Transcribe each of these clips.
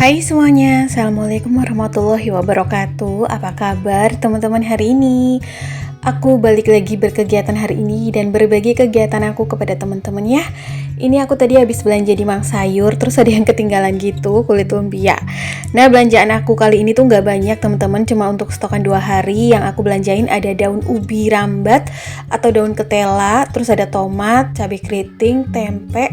Hai semuanya, Assalamualaikum warahmatullahi wabarakatuh. Apa kabar teman-teman hari ini? Aku balik lagi berkegiatan hari ini dan berbagi kegiatan aku kepada teman-teman ya. Ini aku tadi habis belanja di Mang Sayur, terus ada yang ketinggalan gitu, kulit lumpia. Nah, belanjaan aku kali ini tuh nggak banyak teman-teman, cuma untuk stokan 2 hari. Yang aku belanjain ada daun ubi rambat atau daun ketela, terus ada tomat, cabai keriting, tempe,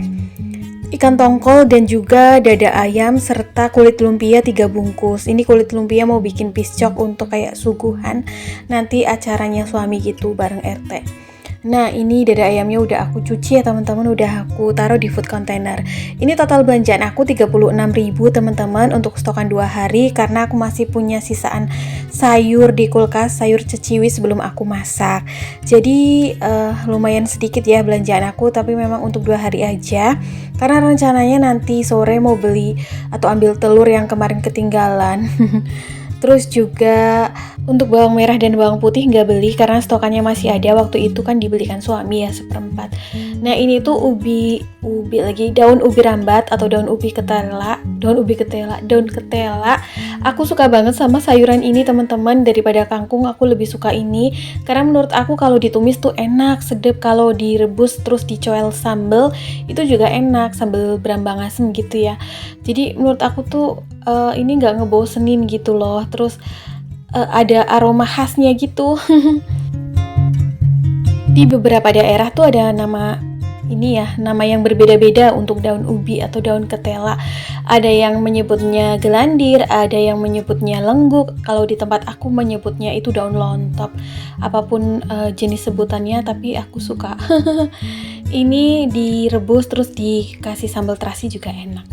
ikan tongkol, dan juga dada ayam, serta kulit lumpia 3 bungkus. Ini kulit lumpia mau bikin piscok untuk kayak suguhan nanti acaranya suami gitu bareng RT. Nah, ini dada ayamnya udah aku cuci ya teman-teman, udah aku taruh di food container. Ini total belanjaan aku 36.000 teman-teman untuk stokan 2 hari karena aku masih punya sisaan sayur di kulkas, sayur ceciwi sebelum aku masak. Jadi lumayan sedikit ya belanjaan aku, tapi memang untuk 2 hari aja. Karena rencananya nanti sore mau beli atau ambil telur yang kemarin ketinggalan. Terus juga untuk bawang merah dan bawang putih nggak beli karena stokannya masih ada, waktu itu kan dibelikan suami ya seperempat. Nah, ini tuh daun ubi rambat atau daun ubi ketela. Aku suka banget sama sayuran ini teman-teman, daripada kangkung aku lebih suka ini karena menurut aku kalau ditumis tuh enak, sedap. Kalau direbus terus dicoel sambal itu juga enak, sambal brambang asem gitu ya. Jadi menurut aku tuh ini nggak ngebosenin gitu loh. Terus ada aroma khasnya gitu. Di beberapa daerah tuh ada nama yang berbeda-beda untuk daun ubi atau daun ketela. Ada yang menyebutnya gelandir, ada yang menyebutnya lengguk. Kalau di tempat aku menyebutnya itu daun lontop. Apapun jenis sebutannya, tapi aku suka. Ini direbus terus dikasih sambal terasi juga enak.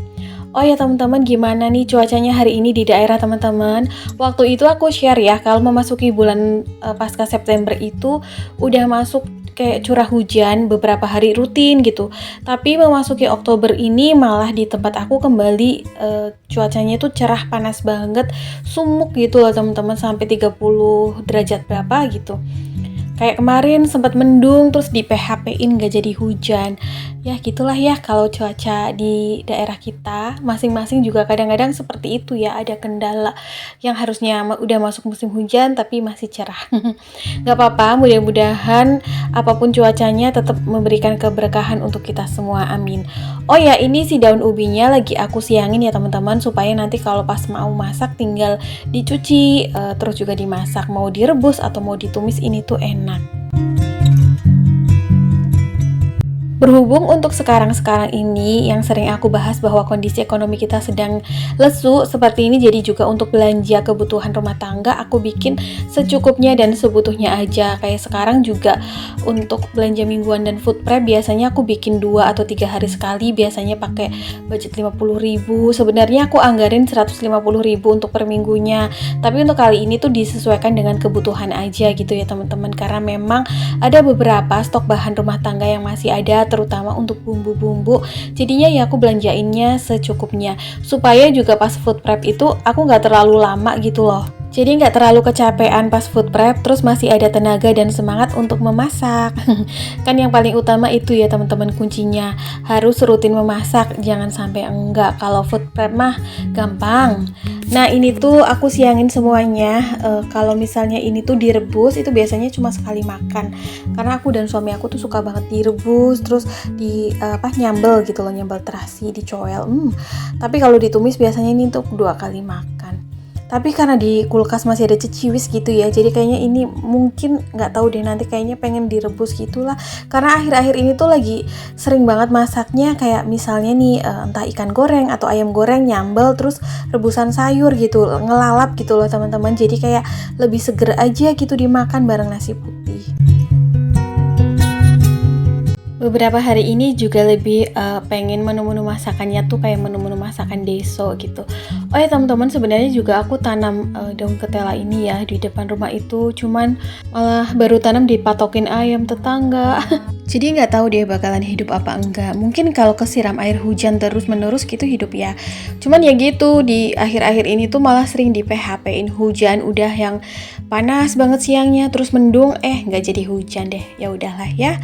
Oh ya teman-teman, gimana nih cuacanya hari ini di daerah teman-teman? Waktu itu aku share ya, kalau memasuki bulan pasca September itu udah masuk kayak curah hujan beberapa hari rutin gitu. Tapi memasuki Oktober ini malah di tempat aku kembali cuacanya itu cerah, panas banget, sumuk gitu loh teman-teman, sampai 30 derajat berapa gitu. Kayak kemarin sempat mendung terus di PHP-in gak jadi hujan. Ya gitulah ya kalau cuaca di daerah kita. Masing-masing juga kadang-kadang seperti itu ya, ada kendala yang harusnya udah masuk musim hujan tapi masih cerah. Gak apa-apa, mudah-mudahan apapun cuacanya tetap memberikan keberkahan untuk kita semua, amin. Oh ya, ini si daun ubinya lagi aku siangin ya teman-teman, supaya nanti kalau pas mau masak tinggal dicuci, terus juga dimasak. Mau direbus atau mau ditumis ini tuh enak. Berhubung untuk sekarang-sekarang ini yang sering aku bahas bahwa kondisi ekonomi kita sedang lesu seperti ini, jadi juga untuk belanja kebutuhan rumah tangga aku bikin secukupnya dan sebutuhnya aja. Kayak sekarang juga untuk belanja mingguan dan food prep biasanya aku bikin 2 atau 3 hari sekali, biasanya pakai budget 50.000. Sebenarnya aku anggarin 150.000 untuk per minggunya, tapi untuk kali ini tuh disesuaikan dengan kebutuhan aja gitu ya teman-teman, karena memang ada beberapa stok bahan rumah tangga yang masih ada, terutama untuk bumbu-bumbu. Jadinya ya aku belanjainnya secukupnya, supaya juga pas food prep itu aku gak terlalu lama gitu loh. Jadi nggak terlalu kecapean pas food prep, terus masih ada tenaga dan semangat untuk memasak. Kan yang paling utama itu ya teman-teman, kuncinya harus rutin memasak, jangan sampai enggak. Kalau food prep mah gampang. Nah, ini tuh aku siangin semuanya. Kalau misalnya ini tuh direbus itu biasanya cuma sekali makan, karena aku dan suami aku tuh suka banget direbus terus nyambel gitu loh, nyambel terasi, dicoel. Tapi kalau ditumis biasanya ini untuk 2 kali makan. Tapi karena di kulkas masih ada ceciwis gitu ya, jadi kayaknya ini mungkin nggak tahu deh, nanti kayaknya pengen direbus gitulah. Karena akhir-akhir ini tuh lagi sering banget masaknya kayak misalnya nih entah ikan goreng atau ayam goreng nyambel terus rebusan sayur gitu, ngelalap gitu loh teman-teman. Jadi kayak lebih seger aja gitu dimakan bareng nasi putih. Beberapa hari ini juga lebih pengen menu-menu masakannya tuh kayak menu-menu masakan deso gitu. Oh ya teman-teman, sebenarnya juga aku tanam daun ketela ini ya di depan rumah itu, cuman malah baru tanam dipatokin ayam tetangga. Jadi nggak tahu deh bakalan hidup apa enggak. Mungkin kalau kesiram air hujan terus-menerus gitu hidup ya. Cuman ya gitu, di akhir-akhir ini tuh malah sering di PHP-in hujan, udah yang panas banget siangnya terus mendung, nggak jadi hujan deh. Ya udahlah ya.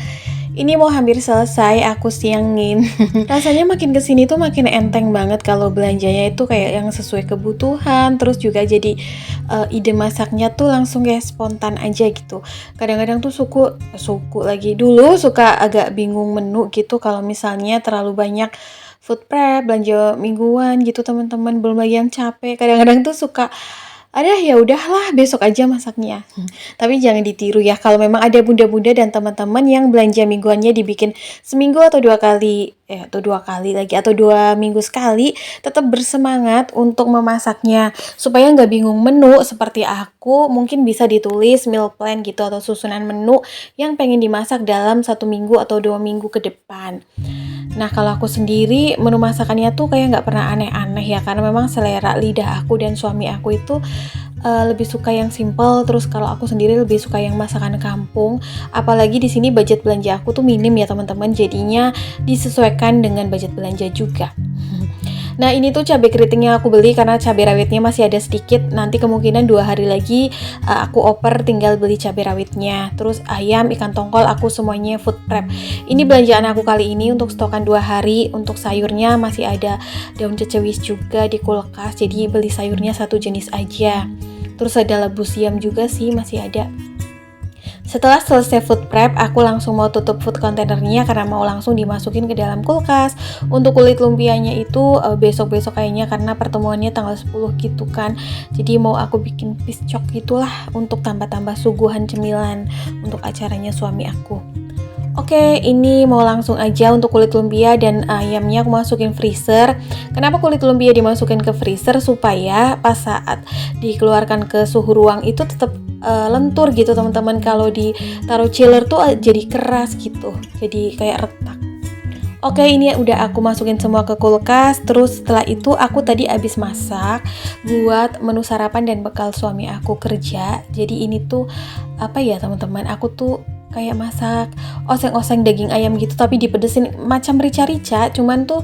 Ini mau hampir selesai aku siangin. Rasanya makin kesini tuh makin enteng banget kalau belanjanya itu kayak yang sesuai kebutuhan. Terus juga jadi ide masaknya tuh langsung kayak spontan aja gitu. Kadang-kadang tuh suku lagi dulu suka agak bingung menu gitu kalau misalnya terlalu banyak food prep, belanja mingguan gitu teman-teman, belum lagi yang capek. Kadang-kadang tuh suka ada ya udahlah besok aja masaknya. Tapi jangan ditiru ya kalau memang ada bunda-bunda dan teman-teman yang belanja mingguannya dibikin seminggu atau 2 kali atau 2 kali lagi atau 2 minggu sekali, tetap bersemangat untuk memasaknya supaya nggak bingung menu seperti aku. Mungkin bisa ditulis meal plan gitu atau susunan menu yang pengen dimasak dalam 1 minggu atau 2 minggu ke depan. Nah kalau aku sendiri menu masakannya tuh kayak nggak pernah aneh-aneh ya, karena memang selera lidah aku dan suami aku itu lebih suka yang simple. Terus kalau aku sendiri lebih suka yang masakan kampung. Apalagi di sini budget belanja aku tuh minim ya teman-teman, jadinya disesuaikan dengan budget belanja juga. Nah ini tuh cabai keritingnya aku beli karena cabai rawitnya masih ada sedikit. Nanti kemungkinan 2 hari lagi aku oper tinggal beli cabai rawitnya. Terus ayam, ikan tongkol aku semuanya food prep. Ini belanjaan aku kali ini untuk stokan 2 hari. Untuk sayurnya masih ada daun cecewis juga di kulkas, jadi beli sayurnya 1 jenis aja. Terus ada labu siam juga sih masih ada. Setelah selesai food prep, aku langsung mau tutup food containernya karena mau langsung dimasukin ke dalam kulkas. Untuk kulit lumpianya itu besok-besok kayaknya karena pertemuannya tanggal 10 gitu kan. Jadi mau aku bikin piscok gitulah untuk tambah-tambah suguhan cemilan untuk acaranya suami aku. Oke, ini mau langsung aja untuk kulit lumpia dan ayamnya aku masukin freezer. Kenapa kulit lumpia dimasukin ke freezer? Supaya pas saat dikeluarkan ke suhu ruang itu tetap lentur gitu teman-teman. Kalau ditaruh chiller tuh jadi keras gitu, jadi kayak retak. Oke, ini udah aku masukin semua ke kulkas. Terus setelah itu aku tadi habis masak buat menu sarapan dan bekal suami aku kerja. Jadi ini tuh apa ya teman-teman, aku tuh kayak masak oseng-oseng daging ayam gitu tapi dipedesin macam rica-rica, cuman tuh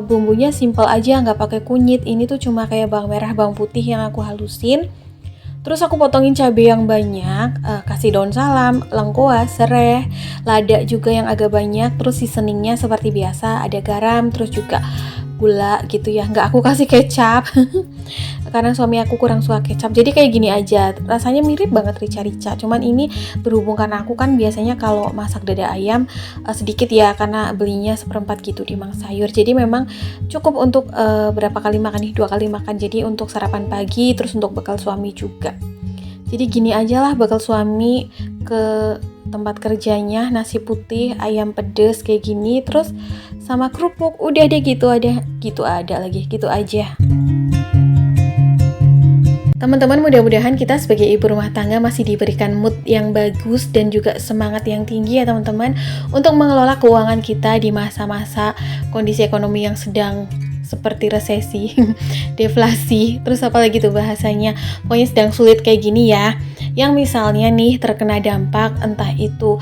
bumbunya simple aja, nggak pakai kunyit. Ini tuh cuma kayak bawang merah, bawang putih yang aku halusin. Terus aku potongin cabai yang banyak, kasih daun salam, lengkuas, sereh, lada juga yang agak banyak. Terus seasoningnya seperti biasa, ada garam, terus juga gula gitu ya. Nggak aku kasih kecap karena suami aku kurang suka kecap. Jadi kayak gini aja, rasanya mirip banget rica-rica. Cuman ini berhubung karena aku kan biasanya kalau masak dada ayam sedikit ya, karena belinya 1/4 gitu di Mang Sayur. Jadi memang cukup untuk berapa kali makan nih, 2 kali makan. Jadi untuk sarapan pagi, terus untuk bekal suami juga. Jadi gini aja lah bekal suami ke tempat kerjanya, nasi putih, ayam pedes kayak gini, terus sama kerupuk. Udah deh gitu aja. Teman-teman, mudah-mudahan kita sebagai ibu rumah tangga masih diberikan mood yang bagus dan juga semangat yang tinggi ya teman-teman, untuk mengelola keuangan kita di masa-masa kondisi ekonomi yang sedang seperti resesi, deflasi, terus apa lagi tuh bahasanya, pokoknya sedang sulit kayak gini ya. Yang misalnya nih terkena dampak entah itu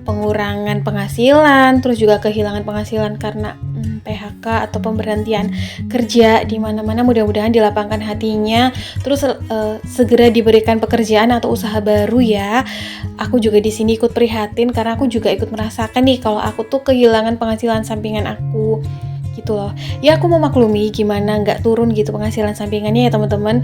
pengurangan penghasilan, terus juga kehilangan penghasilan karena PHK atau pemberhentian kerja di mana-mana, mudah-mudahan dilapangkan hatinya, terus segera diberikan pekerjaan atau usaha baru ya. Aku juga di sini ikut prihatin karena aku juga ikut merasakan nih kalau aku tuh kehilangan penghasilan sampingan aku gitu loh. Ya aku memaklumi gimana nggak turun gitu penghasilan sampingannya ya teman-teman.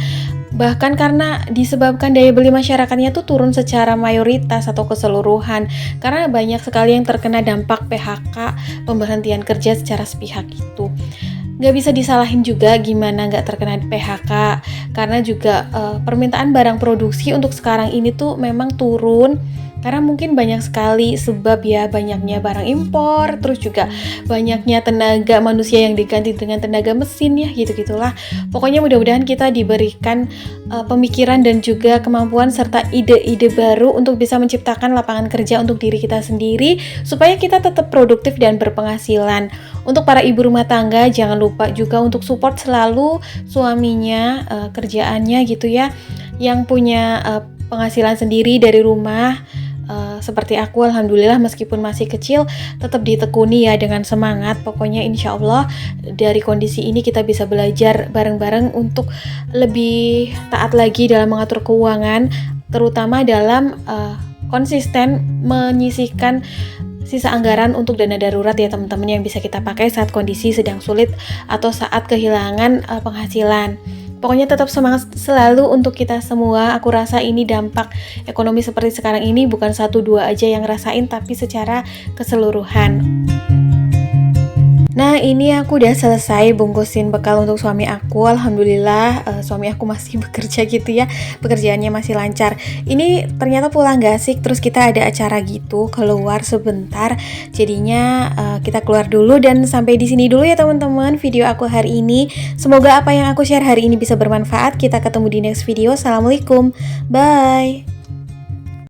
Bahkan karena disebabkan daya beli masyarakatnya tuh turun secara mayoritas atau keseluruhan. Karena banyak sekali yang terkena dampak PHK, pemberhentian kerja secara sepihak itu. Nggak bisa disalahin juga gimana nggak terkena PHK, karena juga permintaan barang produksi untuk sekarang ini tuh memang turun. Karena mungkin banyak sekali sebab ya, banyaknya barang impor, terus juga banyaknya tenaga manusia yang diganti dengan tenaga mesin ya, gitu-gitulah. Pokoknya mudah-mudahan kita diberikan pemikiran dan juga kemampuan serta ide-ide baru untuk bisa menciptakan lapangan kerja untuk diri kita sendiri, supaya kita tetap produktif dan berpenghasilan. Untuk para ibu rumah tangga, jangan lupa juga untuk support selalu suaminya, kerjaannya gitu ya, yang punya penghasilan sendiri dari rumah. Seperti aku, alhamdulillah meskipun masih kecil tetap ditekuni ya dengan semangat. Pokoknya insya Allah dari kondisi ini kita bisa belajar bareng-bareng untuk lebih taat lagi dalam mengatur keuangan, terutama dalam konsisten menyisihkan sisa anggaran untuk dana darurat ya teman-teman, yang bisa kita pakai saat kondisi sedang sulit atau saat kehilangan penghasilan. Pokoknya tetap semangat selalu untuk kita semua. Aku rasa ini dampak ekonomi seperti sekarang ini bukan 1-2 aja yang ngerasain, tapi secara keseluruhan. Nah, ini aku udah selesai bungkusin bekal untuk suami aku. Alhamdulillah suami aku masih bekerja gitu ya, pekerjaannya masih lancar. Ini ternyata pulang gak sih, terus kita ada acara gitu, keluar sebentar. Jadinya kita keluar dulu, dan sampai di sini dulu ya teman-teman video aku hari ini. Semoga apa yang aku share hari ini bisa bermanfaat. Kita ketemu di next video. Assalamualaikum, bye.